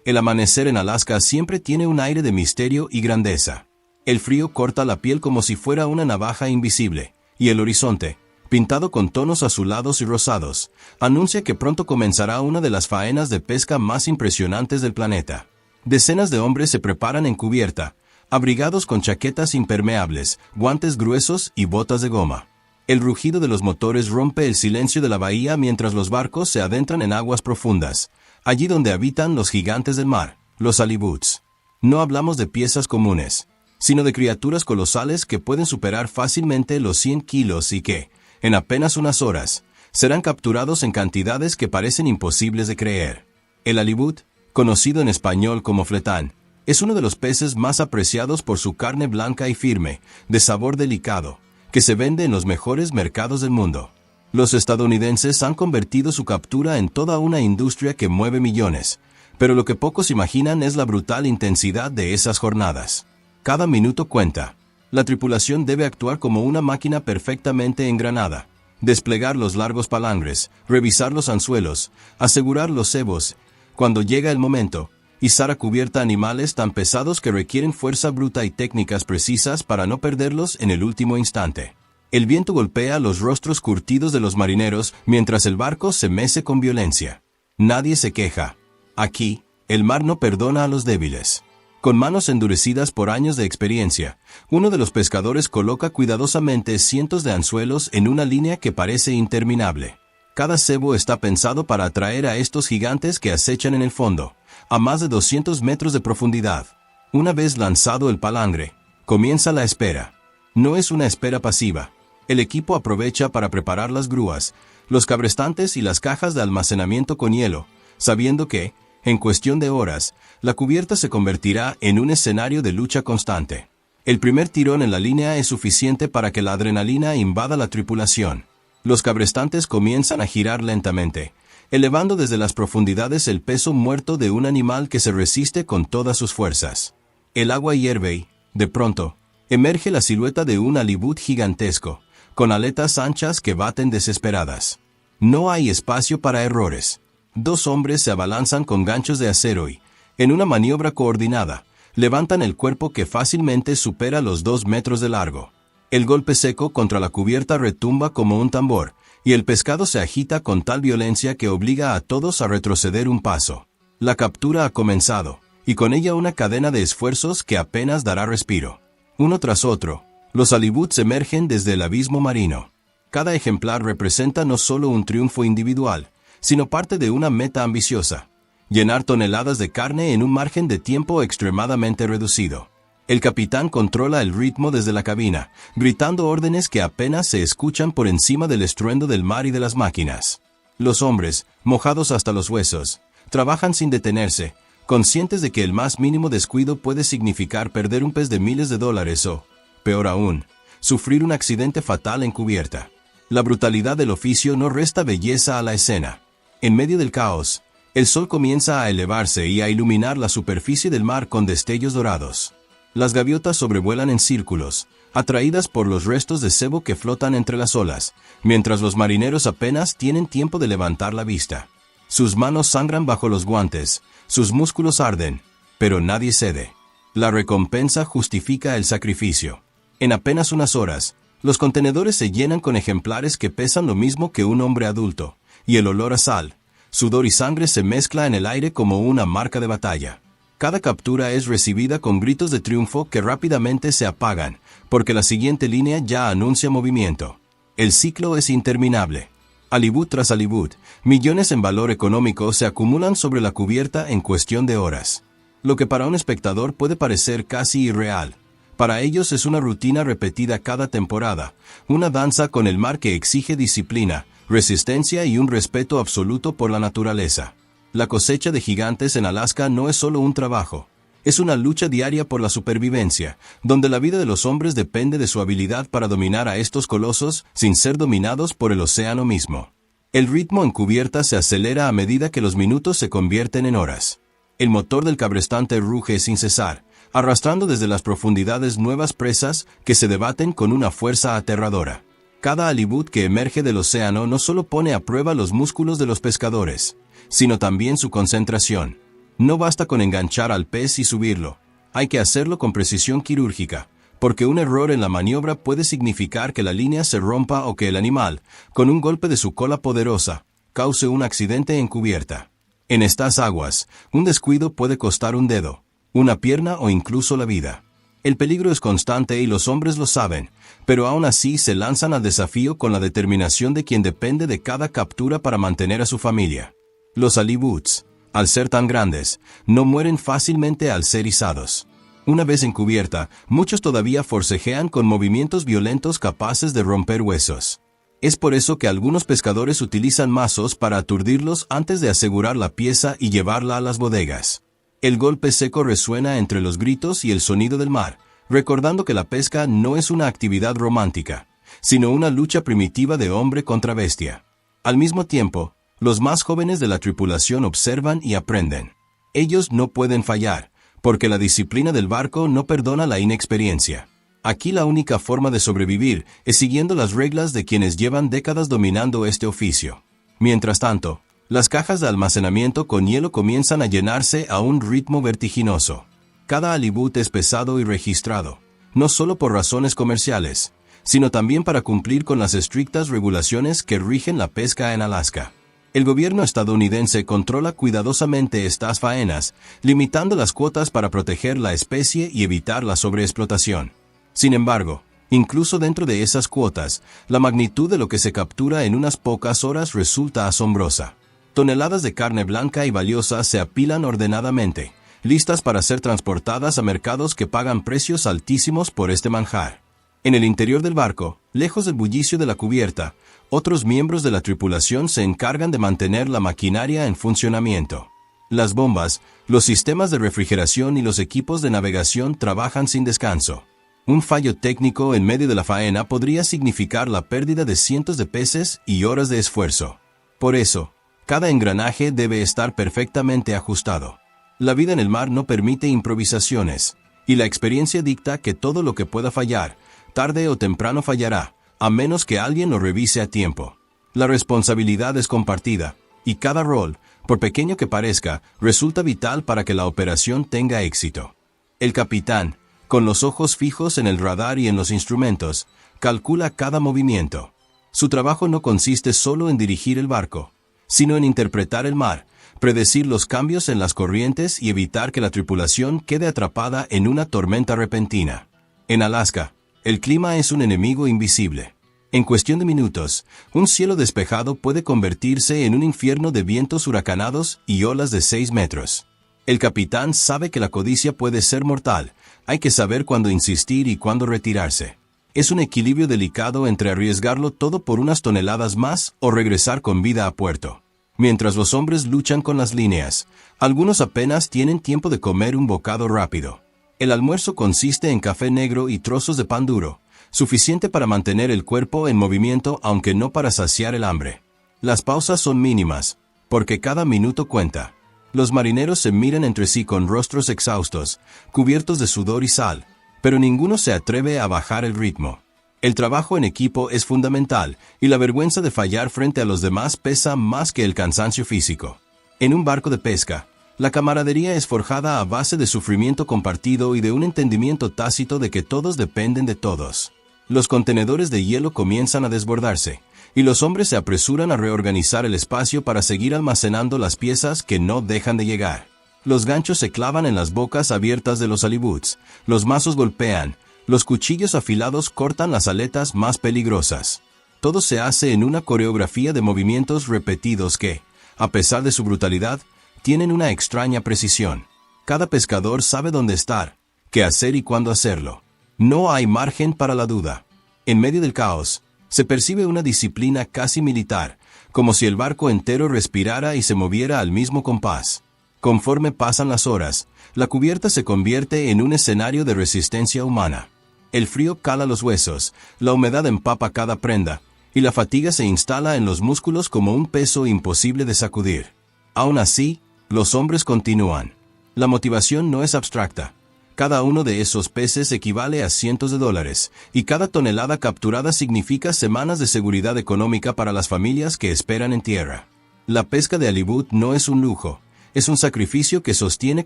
El amanecer en Alaska siempre tiene un aire de misterio y grandeza. El frío corta la piel como si fuera una navaja invisible, y el horizonte, pintado con tonos azulados y rosados, anuncia que pronto comenzará una de las faenas de pesca más impresionantes del planeta. Decenas de hombres se preparan en cubierta, abrigados con chaquetas impermeables, guantes gruesos y botas de goma. El rugido de los motores rompe el silencio de la bahía mientras los barcos se adentran en aguas profundas, allí donde habitan los gigantes del mar, los halibuts. No hablamos de piezas comunes, sino de criaturas colosales que pueden superar fácilmente los 100 kilos y que, en apenas unas horas, serán capturados en cantidades que parecen imposibles de creer. El halibut, conocido en español como fletán, es uno de los peces más apreciados por su carne blanca y firme, de sabor delicado, que se vende en los mejores mercados del mundo. Los estadounidenses han convertido su captura en toda una industria que mueve millones, pero lo que pocos imaginan es la brutal intensidad de esas jornadas. Cada minuto cuenta. La tripulación debe actuar como una máquina perfectamente engranada, desplegar los largos palangres, revisar los anzuelos, asegurar los cebos, cuando llega el momento, izar a cubierta animales tan pesados que requieren fuerza bruta y técnicas precisas para no perderlos en el último instante. El viento golpea los rostros curtidos de los marineros mientras el barco se mece con violencia. Nadie se queja. Aquí, el mar no perdona a los débiles. Con manos endurecidas por años de experiencia, uno de los pescadores coloca cuidadosamente cientos de anzuelos en una línea que parece interminable. Cada cebo está pensado para atraer a estos gigantes que acechan en el fondo, a más de 200 metros de profundidad. Una vez lanzado el palangre, comienza la espera. No es una espera pasiva. El equipo aprovecha para preparar las grúas, los cabrestantes y las cajas de almacenamiento con hielo, sabiendo que, en cuestión de horas, la cubierta se convertirá en un escenario de lucha constante. El primer tirón en la línea es suficiente para que la adrenalina invada la tripulación. Los cabrestantes comienzan a girar lentamente, elevando desde las profundidades el peso muerto de un animal que se resiste con todas sus fuerzas. El agua hierve y, de pronto, emerge la silueta de un halibut gigantesco, con aletas anchas que baten desesperadas. No hay espacio para errores. Dos hombres se abalanzan con ganchos de acero y, en una maniobra coordinada, levantan el cuerpo que fácilmente supera los 2 metros de largo. El golpe seco contra la cubierta retumba como un tambor, y el pescado se agita con tal violencia que obliga a todos a retroceder un paso. La captura ha comenzado, y con ella una cadena de esfuerzos que apenas dará respiro. Uno tras otro, los halibuts emergen desde el abismo marino. Cada ejemplar representa no solo un triunfo individual, sino parte de una meta ambiciosa: llenar toneladas de carne en un margen de tiempo extremadamente reducido. El capitán controla el ritmo desde la cabina, gritando órdenes que apenas se escuchan por encima del estruendo del mar y de las máquinas. Los hombres, mojados hasta los huesos, trabajan sin detenerse, conscientes de que el más mínimo descuido puede significar perder un pez de miles de dólares o, peor aún, sufrir un accidente fatal en cubierta. La brutalidad del oficio no resta belleza a la escena. En medio del caos, el sol comienza a elevarse y a iluminar la superficie del mar con destellos dorados. Las gaviotas sobrevuelan en círculos, atraídas por los restos de cebo que flotan entre las olas, mientras los marineros apenas tienen tiempo de levantar la vista. Sus manos sangran bajo los guantes, sus músculos arden, pero nadie cede. La recompensa justifica el sacrificio. En apenas unas horas, los contenedores se llenan con ejemplares que pesan lo mismo que un hombre adulto, y el olor a sal, sudor y sangre se mezcla en el aire como una marca de batalla. Cada captura es recibida con gritos de triunfo que rápidamente se apagan, porque la siguiente línea ya anuncia movimiento. El ciclo es interminable. Halibut tras halibut, millones en valor económico se acumulan sobre la cubierta en cuestión de horas. Lo que para un espectador puede parecer casi irreal, para ellos es una rutina repetida cada temporada, una danza con el mar que exige disciplina, resistencia y un respeto absoluto por la naturaleza. La cosecha de gigantes en Alaska no es solo un trabajo, es una lucha diaria por la supervivencia, donde la vida de los hombres depende de su habilidad para dominar a estos colosos sin ser dominados por el océano mismo. El ritmo en cubierta se acelera a medida que los minutos se convierten en horas. El motor del cabrestante ruge sin cesar, arrastrando desde las profundidades nuevas presas que se debaten con una fuerza aterradora. Cada halibut que emerge del océano no solo pone a prueba los músculos de los pescadores, sino también su concentración. No basta con enganchar al pez y subirlo. Hay que hacerlo con precisión quirúrgica, porque un error en la maniobra puede significar que la línea se rompa o que el animal, con un golpe de su cola poderosa, cause un accidente en cubierta. En estas aguas, un descuido puede costar un dedo, una pierna o incluso la vida. El peligro es constante y los hombres lo saben, pero aún así se lanzan al desafío con la determinación de quien depende de cada captura para mantener a su familia. Los halibuts, al ser tan grandes, no mueren fácilmente al ser izados. Una vez en cubierta, muchos todavía forcejean con movimientos violentos capaces de romper huesos. Es por eso que algunos pescadores utilizan mazos para aturdirlos antes de asegurar la pieza y llevarla a las bodegas. El golpe seco resuena entre los gritos y el sonido del mar, recordando que la pesca no es una actividad romántica, sino una lucha primitiva de hombre contra bestia. Al mismo tiempo, los más jóvenes de la tripulación observan y aprenden. Ellos no pueden fallar, porque la disciplina del barco no perdona la inexperiencia. Aquí la única forma de sobrevivir es siguiendo las reglas de quienes llevan décadas dominando este oficio. Mientras tanto, las cajas de almacenamiento con hielo comienzan a llenarse a un ritmo vertiginoso. Cada halibut es pesado y registrado, no solo por razones comerciales, sino también para cumplir con las estrictas regulaciones que rigen la pesca en Alaska. El gobierno estadounidense controla cuidadosamente estas faenas, limitando las cuotas para proteger la especie y evitar la sobreexplotación. Sin embargo, incluso dentro de esas cuotas, la magnitud de lo que se captura en unas pocas horas resulta asombrosa. Toneladas de carne blanca y valiosa se apilan ordenadamente, listas para ser transportadas a mercados que pagan precios altísimos por este manjar. En el interior del barco, lejos del bullicio de la cubierta, otros miembros de la tripulación se encargan de mantener la maquinaria en funcionamiento. Las bombas, los sistemas de refrigeración y los equipos de navegación trabajan sin descanso. Un fallo técnico en medio de la faena podría significar la pérdida de cientos de peces y horas de esfuerzo. Por eso, cada engranaje debe estar perfectamente ajustado. La vida en el mar no permite improvisaciones, y la experiencia dicta que todo lo que pueda fallar, tarde o temprano fallará, a menos que alguien lo revise a tiempo. La responsabilidad es compartida, y cada rol, por pequeño que parezca, resulta vital para que la operación tenga éxito. El capitán, con los ojos fijos en el radar y en los instrumentos, calcula cada movimiento. Su trabajo no consiste solo en dirigir el barco, sino en interpretar el mar, predecir los cambios en las corrientes y evitar que la tripulación quede atrapada en una tormenta repentina. En Alaska, el clima es un enemigo invisible. En cuestión de minutos, un cielo despejado puede convertirse en un infierno de vientos huracanados y olas de 6 metros. El capitán sabe que la codicia puede ser mortal, hay que saber cuándo insistir y cuándo retirarse. Es un equilibrio delicado entre arriesgarlo todo por unas toneladas más o regresar con vida a puerto. Mientras los hombres luchan con las líneas, algunos apenas tienen tiempo de comer un bocado rápido. El almuerzo consiste en café negro y trozos de pan duro, suficiente para mantener el cuerpo en movimiento aunque no para saciar el hambre. Las pausas son mínimas, porque cada minuto cuenta. Los marineros se miran entre sí con rostros exhaustos, cubiertos de sudor y sal, pero ninguno se atreve a bajar el ritmo. El trabajo en equipo es fundamental, y la vergüenza de fallar frente a los demás pesa más que el cansancio físico. En un barco de pesca, la camaradería es forjada a base de sufrimiento compartido y de un entendimiento tácito de que todos dependen de todos. Los contenedores de hielo comienzan a desbordarse, y los hombres se apresuran a reorganizar el espacio para seguir almacenando las piezas que no dejan de llegar. Los ganchos se clavan en las bocas abiertas de los halibuts, los mazos golpean, los cuchillos afilados cortan las aletas más peligrosas. Todo se hace en una coreografía de movimientos repetidos que, a pesar de su brutalidad, tienen una extraña precisión. Cada pescador sabe dónde estar, qué hacer y cuándo hacerlo. No hay margen para la duda. En medio del caos, se percibe una disciplina casi militar, como si el barco entero respirara y se moviera al mismo compás. Conforme pasan las horas, la cubierta se convierte en un escenario de resistencia humana. El frío cala los huesos, la humedad empapa cada prenda, y la fatiga se instala en los músculos como un peso imposible de sacudir. Aún así, los hombres continúan. La motivación no es abstracta. Cada uno de esos peces equivale a cientos de dólares, y cada tonelada capturada significa semanas de seguridad económica para las familias que esperan en tierra. La pesca de halibut no es un lujo, Es un sacrificio que sostiene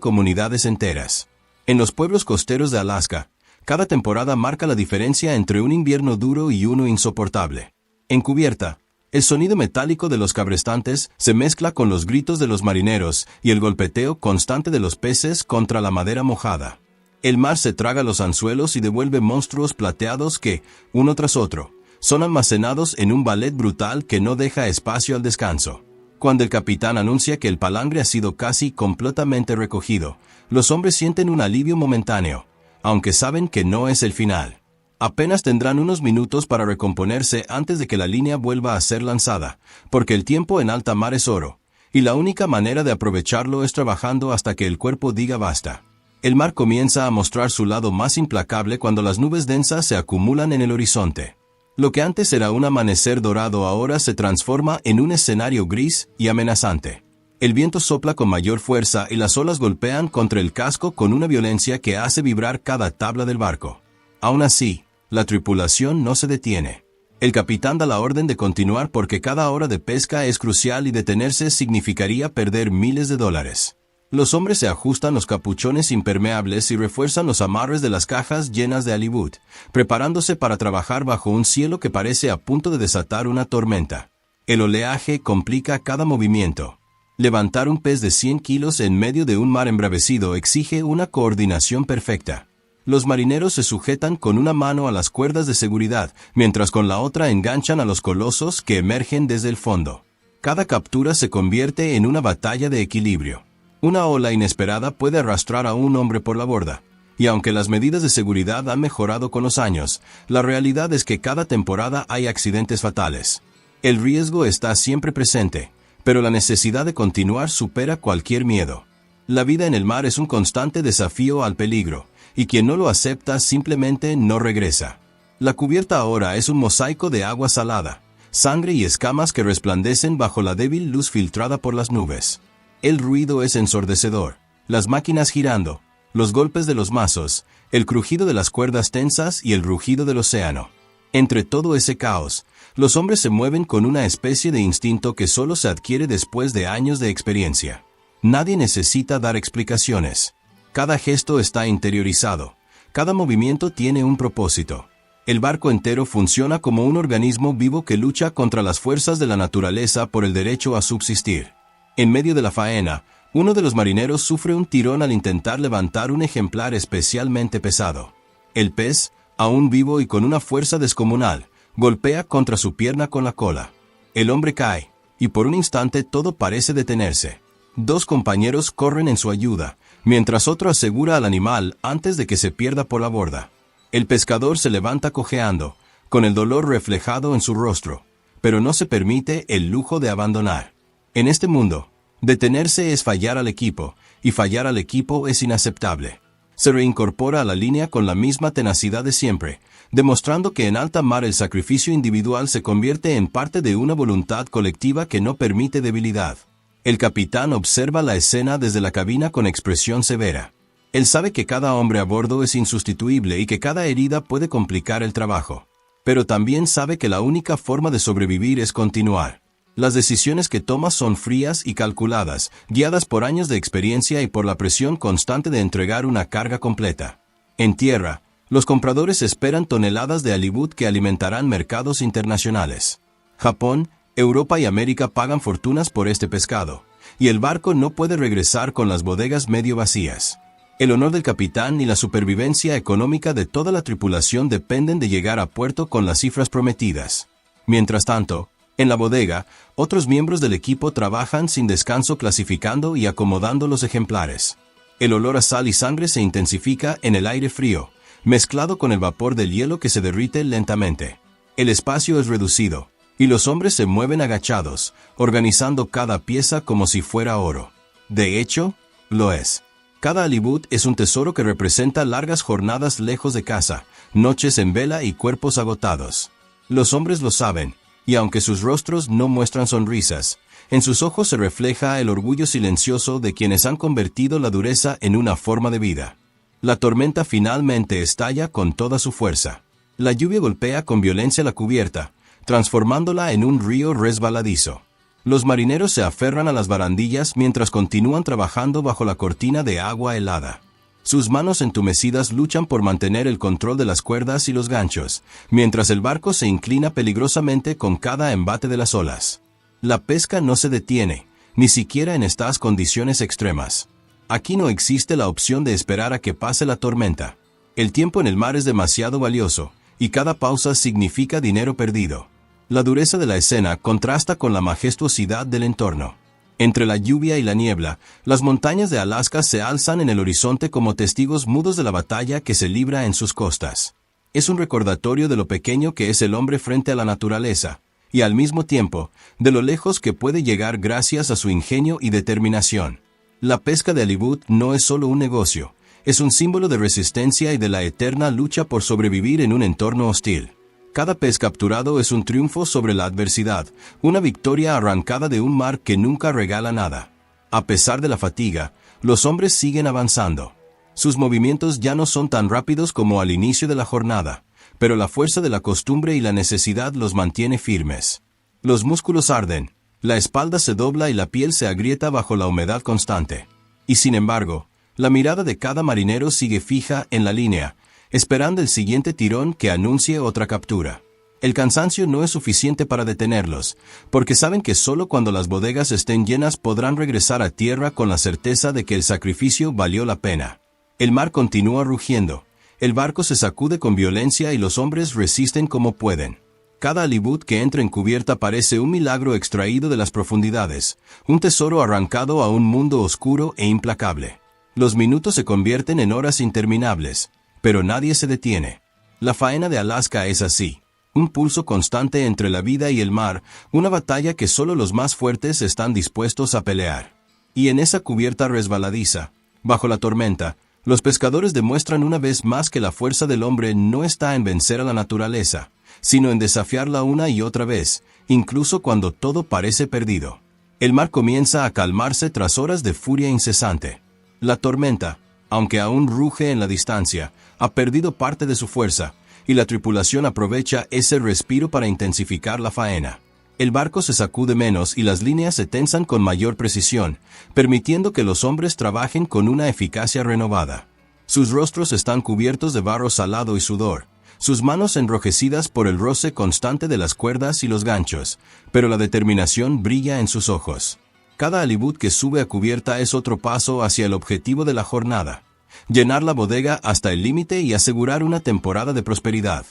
comunidades enteras. En los pueblos costeros de Alaska, cada temporada marca la diferencia entre un invierno duro y uno insoportable. En cubierta, el sonido metálico de los cabrestantes se mezcla con los gritos de los marineros y el golpeteo constante de los peces contra la madera mojada. El mar se traga los anzuelos y devuelve monstruos plateados que, uno tras otro, son almacenados en un ballet brutal que no deja espacio al descanso. Cuando el capitán anuncia que el palangre ha sido casi completamente recogido, los hombres sienten un alivio momentáneo, aunque saben que no es el final. Apenas tendrán unos minutos para recomponerse antes de que la línea vuelva a ser lanzada, porque el tiempo en alta mar es oro, y la única manera de aprovecharlo es trabajando hasta que el cuerpo diga basta. El mar comienza a mostrar su lado más implacable cuando las nubes densas se acumulan en el horizonte. Lo que antes era un amanecer dorado ahora se transforma en un escenario gris y amenazante. El viento sopla con mayor fuerza y las olas golpean contra el casco con una violencia que hace vibrar cada tabla del barco. Aún así, la tripulación no se detiene. El capitán da la orden de continuar porque cada hora de pesca es crucial y detenerse significaría perder miles de dólares. Los hombres se ajustan los capuchones impermeables y refuerzan los amarres de las cajas llenas de halibut, preparándose para trabajar bajo un cielo que parece a punto de desatar una tormenta. El oleaje complica cada movimiento. Levantar un pez de 100 kilos en medio de un mar embravecido exige una coordinación perfecta. Los marineros se sujetan con una mano a las cuerdas de seguridad, mientras con la otra enganchan a los colosos que emergen desde el fondo. Cada captura se convierte en una batalla de equilibrio. Una ola inesperada puede arrastrar a un hombre por la borda, y aunque las medidas de seguridad han mejorado con los años, la realidad es que cada temporada hay accidentes fatales. El riesgo está siempre presente, pero la necesidad de continuar supera cualquier miedo. La vida en el mar es un constante desafío al peligro, y quien no lo acepta simplemente no regresa. La cubierta ahora es un mosaico de agua salada, sangre y escamas que resplandecen bajo la débil luz filtrada por las nubes. El ruido es ensordecedor, las máquinas girando, los golpes de los mazos, el crujido de las cuerdas tensas y el rugido del océano. Entre todo ese caos, los hombres se mueven con una especie de instinto que solo se adquiere después de años de experiencia. Nadie necesita dar explicaciones. Cada gesto está interiorizado. Cada movimiento tiene un propósito. El barco entero funciona como un organismo vivo que lucha contra las fuerzas de la naturaleza por el derecho a subsistir. En medio de la faena, uno de los marineros sufre un tirón al intentar levantar un ejemplar especialmente pesado. El pez, aún vivo y con una fuerza descomunal, golpea contra su pierna con la cola. El hombre cae, y por un instante todo parece detenerse. Dos compañeros corren en su ayuda, mientras otro asegura al animal antes de que se pierda por la borda. El pescador se levanta cojeando, con el dolor reflejado en su rostro, pero no se permite el lujo de abandonar. En este mundo, detenerse es fallar al equipo, y fallar al equipo es inaceptable. Se reincorpora a la línea con la misma tenacidad de siempre, demostrando que en alta mar el sacrificio individual se convierte en parte de una voluntad colectiva que no permite debilidad. El capitán observa la escena desde la cabina con expresión severa. Él sabe que cada hombre a bordo es insustituible y que cada herida puede complicar el trabajo. Pero también sabe que la única forma de sobrevivir es continuar. Las decisiones que toma son frías y calculadas, guiadas por años de experiencia y por la presión constante de entregar una carga completa. En tierra, los compradores esperan toneladas de halibut que alimentarán mercados internacionales. Japón, Europa y América pagan fortunas por este pescado, y el barco no puede regresar con las bodegas medio vacías. El honor del capitán y la supervivencia económica de toda la tripulación dependen de llegar a puerto con las cifras prometidas. Mientras tanto, en la bodega, otros miembros del equipo trabajan sin descanso clasificando y acomodando los ejemplares. El olor a sal y sangre se intensifica en el aire frío, mezclado con el vapor del hielo que se derrite lentamente. El espacio es reducido, y los hombres se mueven agachados, organizando cada pieza como si fuera oro. De hecho, lo es. Cada halibut es un tesoro que representa largas jornadas lejos de casa, noches en vela y cuerpos agotados. Los hombres lo saben, y aunque sus rostros no muestran sonrisas, en sus ojos se refleja el orgullo silencioso de quienes han convertido la dureza en una forma de vida. La tormenta finalmente estalla con toda su fuerza. La lluvia golpea con violencia la cubierta, transformándola en un río resbaladizo. Los marineros se aferran a las barandillas mientras continúan trabajando bajo la cortina de agua helada. Sus manos entumecidas luchan por mantener el control de las cuerdas y los ganchos, mientras el barco se inclina peligrosamente con cada embate de las olas. La pesca no se detiene, ni siquiera en estas condiciones extremas. Aquí no existe la opción de esperar a que pase la tormenta. El tiempo en el mar es demasiado valioso, y cada pausa significa dinero perdido. La dureza de la escena contrasta con la majestuosidad del entorno. Entre la lluvia y la niebla, las montañas de Alaska se alzan en el horizonte como testigos mudos de la batalla que se libra en sus costas. Es un recordatorio de lo pequeño que es el hombre frente a la naturaleza, y al mismo tiempo, de lo lejos que puede llegar gracias a su ingenio y determinación. La pesca de Halibut no es solo un negocio, es un símbolo de resistencia y de la eterna lucha por sobrevivir en un entorno hostil. Cada pez capturado es un triunfo sobre la adversidad, una victoria arrancada de un mar que nunca regala nada. A pesar de la fatiga, los hombres siguen avanzando. Sus movimientos ya no son tan rápidos como al inicio de la jornada, pero la fuerza de la costumbre y la necesidad los mantiene firmes. Los músculos arden, la espalda se dobla y la piel se agrieta bajo la humedad constante. Y sin embargo, la mirada de cada marinero sigue fija en la línea, esperando el siguiente tirón que anuncie otra captura. El cansancio no es suficiente para detenerlos, porque saben que solo cuando las bodegas estén llenas podrán regresar a tierra con la certeza de que el sacrificio valió la pena. El mar continúa rugiendo, el barco se sacude con violencia y los hombres resisten como pueden. Cada halibut que entra en cubierta parece un milagro extraído de las profundidades, un tesoro arrancado a un mundo oscuro e implacable. Los minutos se convierten en horas interminables, pero nadie se detiene. La faena de Alaska es así, un pulso constante entre la vida y el mar, una batalla que solo los más fuertes están dispuestos a pelear. Y en esa cubierta resbaladiza, bajo la tormenta, los pescadores demuestran una vez más que la fuerza del hombre no está en vencer a la naturaleza, sino en desafiarla una y otra vez, incluso cuando todo parece perdido. El mar comienza a calmarse tras horas de furia incesante. La tormenta, aunque aún ruge en la distancia, ha perdido parte de su fuerza, y la tripulación aprovecha ese respiro para intensificar la faena. El barco se sacude menos y las líneas se tensan con mayor precisión, permitiendo que los hombres trabajen con una eficacia renovada. Sus rostros están cubiertos de barro salado y sudor, sus manos enrojecidas por el roce constante de las cuerdas y los ganchos, pero la determinación brilla en sus ojos. Cada halibut que sube a cubierta es otro paso hacia el objetivo de la jornada: llenar la bodega hasta el límite y asegurar una temporada de prosperidad.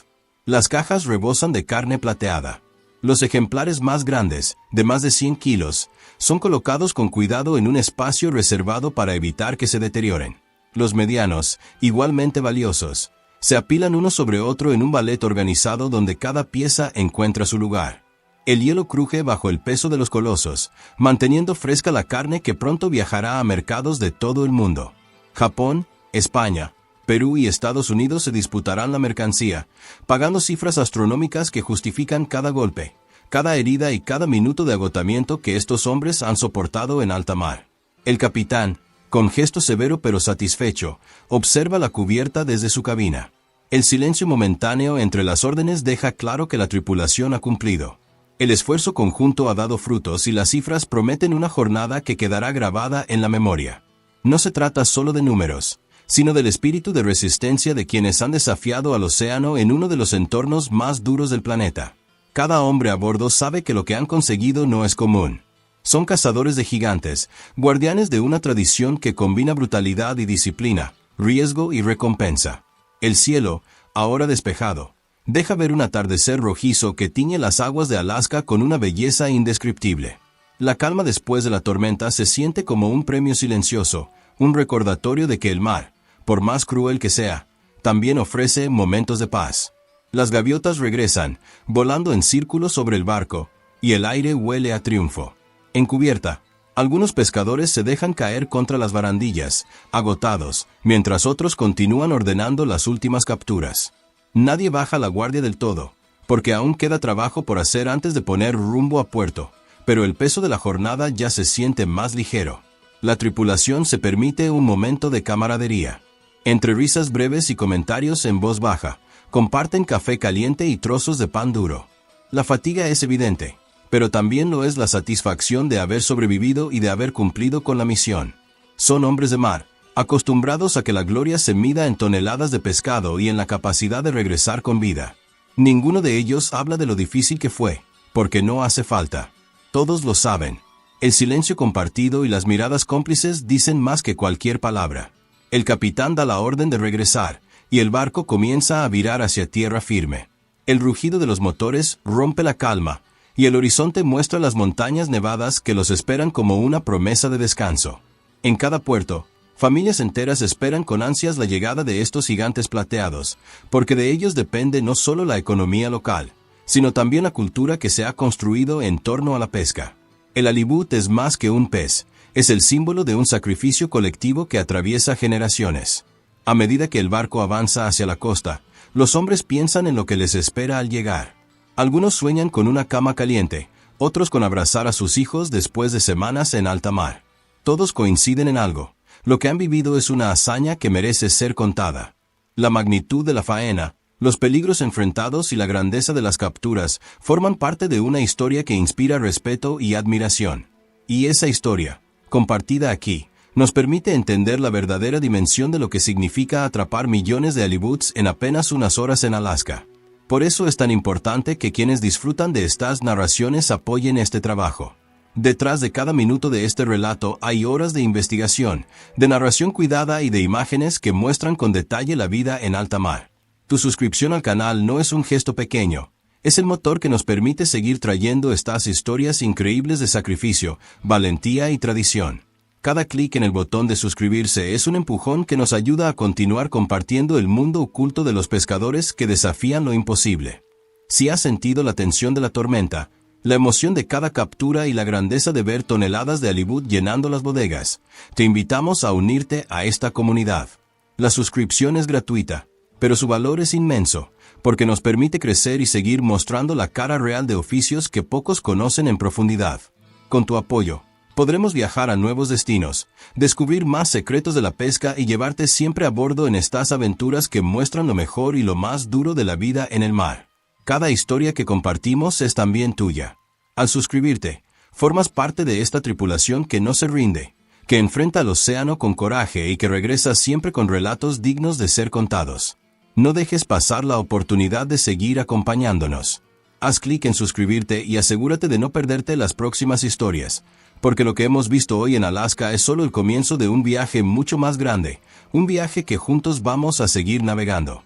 Las cajas rebosan de carne plateada. Los ejemplares más grandes, de más de 100 kilos, son colocados con cuidado en un espacio reservado para evitar que se deterioren. Los medianos, igualmente valiosos, se apilan uno sobre otro en un ballet organizado donde cada pieza encuentra su lugar. El hielo cruje bajo el peso de los colosos, manteniendo fresca la carne que pronto viajará a mercados de todo el mundo. Japón, España, Perú y Estados Unidos se disputarán la mercancía, pagando cifras astronómicas que justifican cada golpe, cada herida y cada minuto de agotamiento que estos hombres han soportado en alta mar. El capitán, con gesto severo pero satisfecho, observa la cubierta desde su cabina. El silencio momentáneo entre las órdenes deja claro que la tripulación ha cumplido. El esfuerzo conjunto ha dado frutos y las cifras prometen una jornada que quedará grabada en la memoria. No se trata solo de números, sino del espíritu de resistencia de quienes han desafiado al océano en uno de los entornos más duros del planeta. Cada hombre a bordo sabe que lo que han conseguido no es común. Son cazadores de gigantes, guardianes de una tradición que combina brutalidad y disciplina, riesgo y recompensa. El cielo, ahora despejado, deja ver un atardecer rojizo que tiñe las aguas de Alaska con una belleza indescriptible. La calma después de la tormenta se siente como un premio silencioso, un recordatorio de que el mar, por más cruel que sea, también ofrece momentos de paz. Las gaviotas regresan, volando en círculos sobre el barco, y el aire huele a triunfo. En cubierta, algunos pescadores se dejan caer contra las barandillas, agotados, mientras otros continúan ordenando las últimas capturas. Nadie baja la guardia del todo, porque aún queda trabajo por hacer antes de poner rumbo a puerto, pero el peso de la jornada ya se siente más ligero. La tripulación se permite un momento de camaradería. Entre risas breves y comentarios en voz baja, comparten café caliente y trozos de pan duro. La fatiga es evidente, pero también lo es la satisfacción de haber sobrevivido y de haber cumplido con la misión. Son hombres de mar, acostumbrados a que la gloria se mida en toneladas de pescado y en la capacidad de regresar con vida. Ninguno de ellos habla de lo difícil que fue, porque no hace falta. Todos lo saben. El silencio compartido y las miradas cómplices dicen más que cualquier palabra. El capitán da la orden de regresar, y el barco comienza a virar hacia tierra firme. El rugido de los motores rompe la calma, y el horizonte muestra las montañas nevadas que los esperan como una promesa de descanso. En cada puerto, familias enteras esperan con ansias la llegada de estos gigantes plateados, porque de ellos depende no solo la economía local, sino también la cultura que se ha construido en torno a la pesca. El halibut es más que un pez, es el símbolo de un sacrificio colectivo que atraviesa generaciones. A medida que el barco avanza hacia la costa, los hombres piensan en lo que les espera al llegar. Algunos sueñan con una cama caliente, otros con abrazar a sus hijos después de semanas en alta mar. Todos coinciden en algo. Lo que han vivido es una hazaña que merece ser contada. La magnitud de la faena, los peligros enfrentados y la grandeza de las capturas forman parte de una historia que inspira respeto y admiración. Y esa historia, compartida aquí, nos permite entender la verdadera dimensión de lo que significa atrapar millones de halibuts en apenas unas horas en Alaska. Por eso es tan importante que quienes disfrutan de estas narraciones apoyen este trabajo. Detrás de cada minuto de este relato hay horas de investigación, de narración cuidada y de imágenes que muestran con detalle la vida en alta mar. Tu suscripción al canal no es un gesto pequeño, es el motor que nos permite seguir trayendo estas historias increíbles de sacrificio, valentía y tradición. Cada clic en el botón de suscribirse es un empujón que nos ayuda a continuar compartiendo el mundo oculto de los pescadores que desafían lo imposible. Si has sentido la tensión de la tormenta, la emoción de cada captura y la grandeza de ver toneladas de halibut llenando las bodegas, te invitamos a unirte a esta comunidad. La suscripción es gratuita, pero su valor es inmenso, porque nos permite crecer y seguir mostrando la cara real de oficios que pocos conocen en profundidad. Con tu apoyo, podremos viajar a nuevos destinos, descubrir más secretos de la pesca y llevarte siempre a bordo en estas aventuras que muestran lo mejor y lo más duro de la vida en el mar. Cada historia que compartimos es también tuya. Al suscribirte, formas parte de esta tripulación que no se rinde, que enfrenta al océano con coraje y que regresa siempre con relatos dignos de ser contados. No dejes pasar la oportunidad de seguir acompañándonos. Haz clic en suscribirte y asegúrate de no perderte las próximas historias, porque lo que hemos visto hoy en Alaska es solo el comienzo de un viaje mucho más grande, un viaje que juntos vamos a seguir navegando.